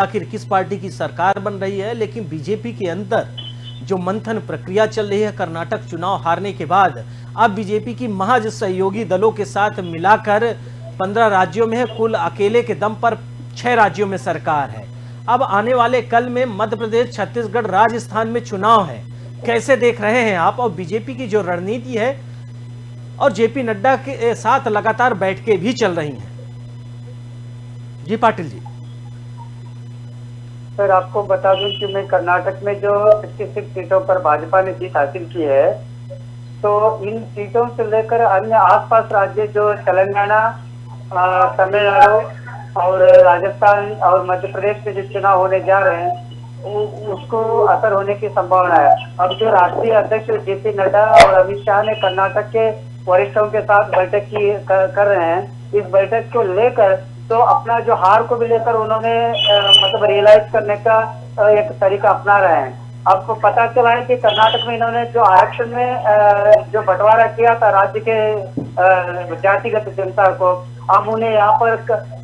आखिर किस पार्टी की सरकार बन रही है, लेकिन बीजेपी के अंदर जो मंथन प्रक्रिया चल रही है कर्नाटक चुनाव हारने के बाद, अब बीजेपी की महज सहयोगी दलों के साथ मिलाकर 15 राज्यों में है, कुल अकेले के दम पर 6 राज्यों में सरकार है। अब आने वाले कल में मध्य प्रदेश, छत्तीसगढ़, राजस्थान में चुनाव है। कैसे देख रहे हैं आप? और बीजेपी की जो रणनीति है और जेपी नड्डा के साथ लगातार बैठकें भी चल रही हैं। जी पाटिल जी। सर, आपको बता दूं कि मैं कर्नाटक में जो 66 सीटों पर भाजपा ने जीत हासिल की है, तो इन सीटों से लेकर अन्य आसपास राज्य जो तेलंगाना, तमिलनाडु और राजस्थान और मध्य प्रदेश में जो चुनाव होने जा रहे हैं उसको असर होने की संभावना है। अब जो राष्ट्रीय अध्यक्ष जेपी नड्डा और अमित शाह ने कर्नाटक के वरिष्ठों के साथ बैठक कर रहे हैं, इस बैठक को लेकर तो अपना जो हार को भी लेकर उन्होंने मतलब रियलाइज करने का एक तरीका अपना रहे हैं। आपको पता चला है कि कर्नाटक में इन्होंने जो आरक्षण में जो बंटवारा किया था राज्य के जातिगत जनता को, अब उन्हें यहाँ पर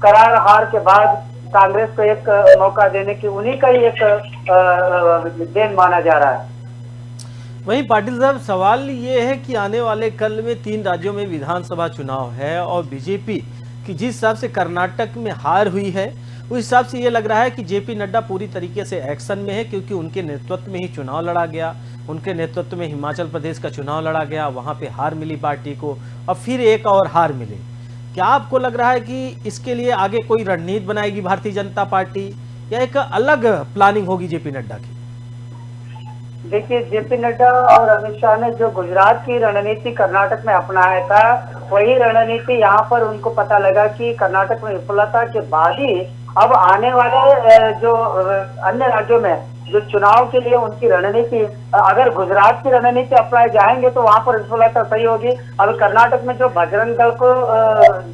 करार हार के बाद कांग्रेस को एक मौका देने की उन्हीं का ही एक देन माना जा रहा है। वहीं पाटिल साहब, सवाल ये है कि आने वाले कल में 3 राज्यों में विधानसभा चुनाव है और बीजेपी कि जिस हिसाब से कर्नाटक में हार हुई है उस हिसाब से ये लग रहा है कि जेपी नड्डा पूरी तरीके से एक्शन में है, क्योंकि उनके नेतृत्व में ही चुनाव लड़ा गया, उनके नेतृत्व में हिमाचल प्रदेश का चुनाव लड़ा गया, वहां पे हार मिली पार्टी को और फिर एक और हार मिली। क्या आपको लग रहा है कि इसके लिए आगे कोई रणनीति बनाएगी भारतीय जनता पार्टी या एक अलग प्लानिंग होगी जेपी नड्डा की? देखिए, जेपी नड्डा और अमित शाह ने जो गुजरात की रणनीति कर्नाटक में अपनाया था, वही रणनीति यहाँ पर उनको पता लगा कि कर्नाटक में विफलता के बाद ही अब आने वाले जो अन्य राज्यों में जो चुनाव के लिए उनकी रणनीति, अगर गुजरात की रणनीति अपनाए जाएंगे तो वहां पर विफलता सही होगी। अब कर्नाटक में जो बजरंग दल को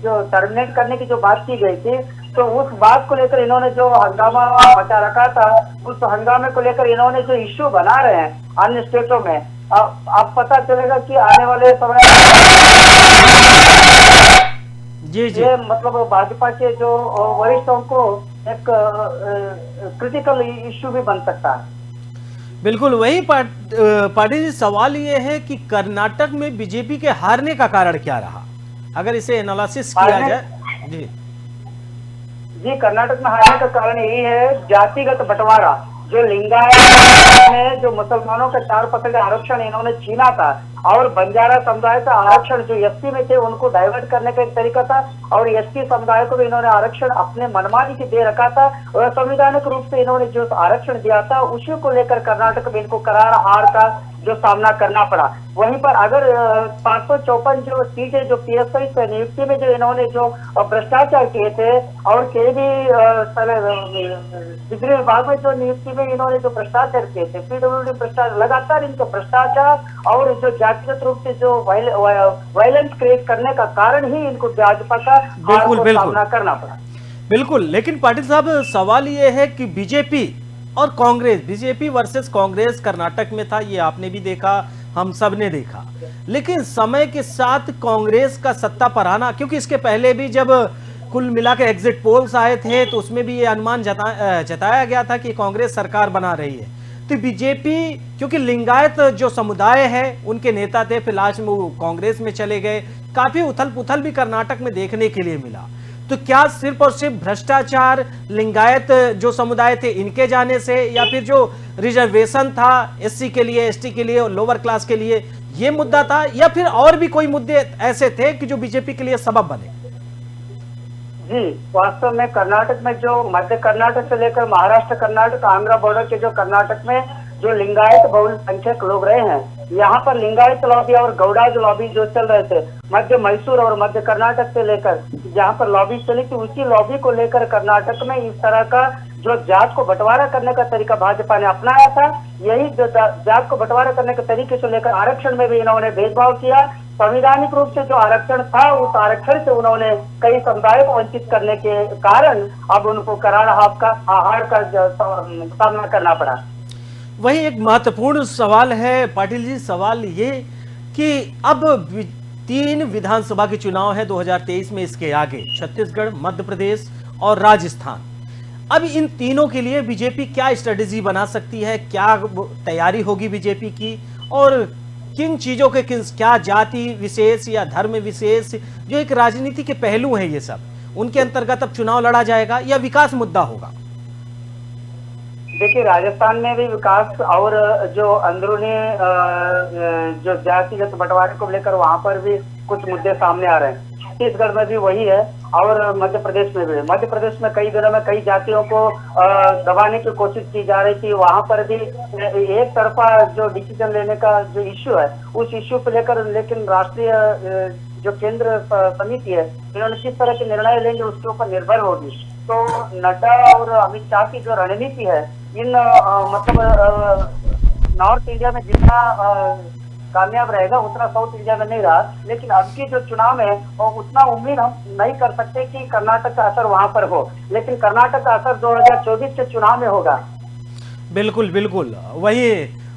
जो टर्मिनेट करने की जो बात की गई थी, तो उस बात को लेकर इन्होंने जो हंगामा मचा रखा था, उस हंगामे को लेकर इन्होंने जो इश्यू बना रहे हैं अन्य स्टेटों में, अब पता चलेगा कि आने वाले समय ये मतलब भाजपा के जो वरिष्ठों को एक क्रिटिकल इश्यू भी बन सकता है। बिल्कुल, वही पाटिल जी, सवाल ये है कि कर्नाटक में बीजेपी के हारने का कारण क्या रहा, अगर इसे एनालिसिस किया जाए। जी, कर्नाटक में हारने का कारण यही है जातिगत बंटवारा। जो लिंगायत में जो मुसलमानों का 4% आरक्षण इन्होंने छीना था और बंजारा समुदाय का आरक्षण जो एसटी में थे उनको डाइवर्ट करने का एक तरीका था, और एसटी समुदाय को भी इन्होंने आरक्षण अपने मनमानी से दे रखा था और संवैधानिक रूप से इन्होंने जो आरक्षण दिया था उसी को लेकर कर्नाटक में इनको करार हार का जो सामना करना पड़ा। वहीं पर अगर 554 जो सीटें जो पीएसआई से नियुक्ति में जो इन्होंने जो भ्रष्टाचार किए थे और के भी बिजली विभाग में जो नियुक्ति में इन्होंने जो भ्रष्टाचार किए थे, पीडब्ल्यूडी भ्रष्टाचार, लगातार इनका भ्रष्टाचार और जो जातिगत रूप से जो वायलेंस क्रिएट करने का कारण ही इनको भाजपा का हार को सामना करना पड़ा। बिल्कुल, लेकिन पाटिल साहब, सवाल ये है कि बीजेपी और कांग्रेस, बीजेपी वर्सेस कांग्रेस कर्नाटक में था, ये आपने भी देखा, हम सब ने देखा, लेकिन समय के साथ कांग्रेस का सत्ता पर आना, क्योंकि इसके पहले भी जब कुल मिला के एग्जिट पोल्स आए थे तो उसमें भी ये अनुमान जताया गया था कि कांग्रेस सरकार बना रही है। तो बीजेपी, क्योंकि लिंगायत जो समुदाय है उनके नेता थे, फिर लास्ट में वो कांग्रेस में चले गए, काफी उथल पुथल भी कर्नाटक में देखने के लिए मिला। तो क्या सिर्फ और सिर्फ भ्रष्टाचार, लिंगायत जो समुदाय थे इनके जाने से, या फिर जो रिजर्वेशन था एससी के लिए, एसटी के लिए और लोअर क्लास के लिए, ये मुद्दा था, या फिर और भी कोई मुद्दे ऐसे थे कि जो बीजेपी के लिए सबब बने? जी, वास्तव में कर्नाटक में जो मध्य कर्नाटक से लेकर महाराष्ट्र, कर्नाटक, आंध्र बॉर्डर के जो कर्नाटक में जो लिंगायत बहुसंख्यक लोग रहे हैं, यहाँ पर लिंगायत लॉबी और गौड़ाज लॉबी जो चल रहे थे मध्य मैसूर और मध्य कर्नाटक से लेकर, जहाँ पर लॉबी चली थी, उसी लॉबी को लेकर कर्नाटक में इस तरह का जो जात को बंटवारा करने का तरीका भाजपा ने अपनाया था। यही जो जात को बंटवारा करने के तरीके से लेकर आरक्षण में भी इन्होंने भेदभाव किया। संवैधानिक रूप से जो आरक्षण था उस आरक्षण से उन्होंने कई समुदायों को वंचित करने के कारण अब उनको करार हार का सामना करना पड़ा। वही एक महत्वपूर्ण सवाल है पाटिल जी, सवाल ये कि अब 3 विधानसभा के चुनाव है 2023 में, इसके आगे छत्तीसगढ़, मध्य प्रदेश और राजस्थान। अब इन तीनों के लिए बीजेपी क्या स्ट्रेटेजी बना सकती है, क्या तैयारी होगी बीजेपी की, और किन चीजों के क्या जाति विशेष या धर्म विशेष जो एक राजनीति के पहलू हैं, ये सब उनके अंतर्गत अब चुनाव लड़ा जाएगा या विकास मुद्दा होगा? देखिए, राजस्थान में भी विकास और जो अंदरूनी जो जातिगत बंटवारे को लेकर वहां पर भी कुछ मुद्दे सामने आ रहे हैं। छत्तीसगढ़ में भी वही है और मध्य प्रदेश में भी। मध्य प्रदेश में कई दिनों में कई जातियों को दबाने की कोशिश की जा रही थी। वहां पर भी एक तरफा जो डिसीजन लेने का जो इश्यू है, उस इश्यू को लेकर लेकिन राष्ट्रीय जो केंद्र समिति है, इन्होंने किस तरह के निर्णय लेंगे उसके ऊपर निर्भर होगी। तो नड्डा और अमित शाह की जो रणनीति है, इन मतलब नॉर्थ इंडिया में जितना कामयाब रहेगा उतना साउथ इंडिया में नहीं रहा। लेकिन अब की जो चुनाव है और उतना उम्मीद हम नहीं कर सकते कि कर्नाटक का असर वहां पर हो, लेकिन कर्नाटक का असर 2024 के चुनाव में होगा। बिल्कुल बिल्कुल। वही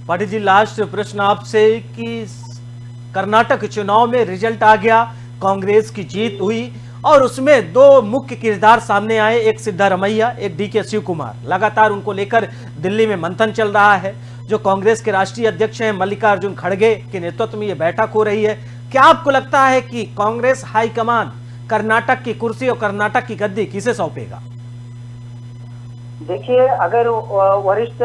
पाटिल जी, लास्ट प्रश्न आपसे कि कर्नाटक चुनाव में रिजल्ट आ गया, कांग्रेस की जीत हुई और उसमें दो मुख्य किरदार सामने आए, एक सिद्धारमैया, एक डीके शिव कुमार। लगातार उनको लेकर दिल्ली में मंथन चल रहा है। जो कांग्रेस के राष्ट्रीय अध्यक्ष हैं मल्लिकार्जुन खड़गे के नेतृत्व में यह बैठक हो रही है। क्या आपको लगता है कि कांग्रेस हाईकमान कर्नाटक की कुर्सी और कर्नाटक की गद्दी किसे सौंपेगा? देखिए, अगर वरिष्ठ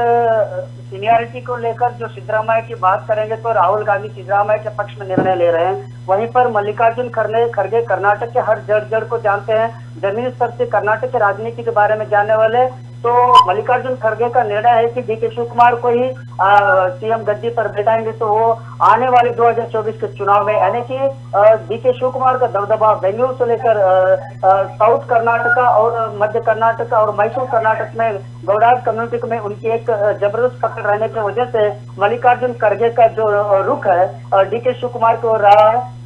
सीनियरिटी को लेकर जो सिद्धरामैया की बात करेंगे तो राहुल गांधी सिद्धरामैया के पक्ष में निर्णय ले रहे हैं। वहीं पर मल्लिकार्जुन खड़गे कर्नाटक के हर जड़ को जानते हैं, जमीनी स्तर से कर्नाटक की राजनीति के बारे में जानने वाले। तो मल्लिकार्जुन खड़गे का निर्णय है कि डीके शिव कुमार को ही सीएम गद्दी पर बैठाएंगे तो वो आने वाले 2024 के चुनाव में, यानी कि डीके शिव कुमार का दबदबा बेंगलुरु से लेकर साउथ कर्नाटका और मध्य कर्नाटक और मैसूर कर्नाटक में गौड़ार कम्युनिटी में उनकी एक जबरदस्त पकड़ रहने की वजह से मल्लिकार्जुन खड़गे का जो रुख है डीके शिव कुमार को रहा है।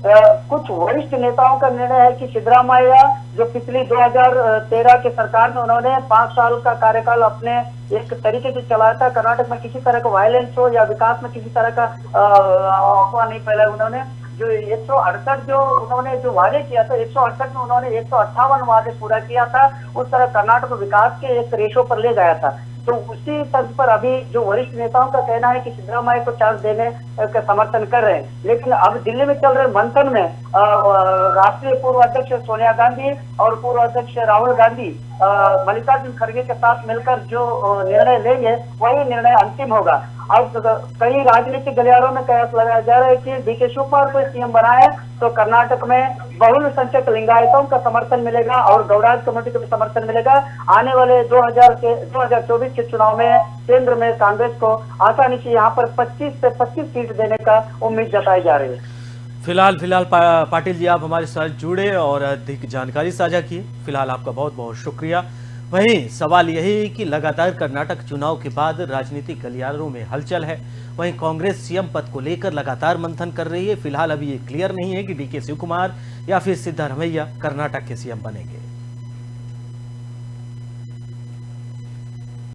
कुछ वरिष्ठ नेताओं का निर्णय है कि सिद्धरामैया जो पिछली 2013 के सरकार में उन्होंने 5 साल का कार्यकाल अपने एक तरीके से चलाया था, कर्नाटक में किसी तरह का वायलेंस हो या विकास में किसी तरह का अफवाह नहीं फैला। उन्होंने जो 168 जो उन्होंने जो वादे किया था, 168 में उन्होंने 158 वादे पूरा किया था। उस तरह कर्नाटक को विकास के एक रेशो पर ले गया था। तो उसी तर्ज पर अभी जो वरिष्ठ नेताओं का कहना है कि सिद्धरामैया को चांस देने का समर्थन कर रहे हैं। लेकिन अब दिल्ली में चल रहे मंथन में राष्ट्रीय पूर्व अध्यक्ष सोनिया गांधी और पूर्व अध्यक्ष राहुल गांधी मल्लिकार्जुन खड़गे के साथ मिलकर जो निर्णय लेंगे वही निर्णय अंतिम होगा। अब कई राजनीतिक गलियारों में कयास लगाया जा रहा है कि डीके शिव कुमार को सीएम बनाए तो कर्नाटक में बहुसंख्यक लिंगायतों का समर्थन मिलेगा और गौड़ार कम्युनिटी को भी समर्थन मिलेगा। आने वाले 2024 के चुनाव में केंद्र में कांग्रेस को आसानी से यहाँ पर 25 से 25 सीट देने का उम्मीद जताई जा रही है। फिलहाल पाटिल जी, आप हमारे साथ जुड़े और अधिक जानकारी साझा किए। फिलहाल आपका बहुत बहुत शुक्रिया। वहीं सवाल यही कि लगातार कर्नाटक चुनाव के बाद राजनीतिक गलियारों में हलचल है। वहीं कांग्रेस सीएम पद को लेकर लगातार मंथन कर रही है। फिलहाल अभी ये क्लियर नहीं है कि डीके शिव कुमार या फिर सिद्धारमैया कर्नाटक के सीएम बनेंगे।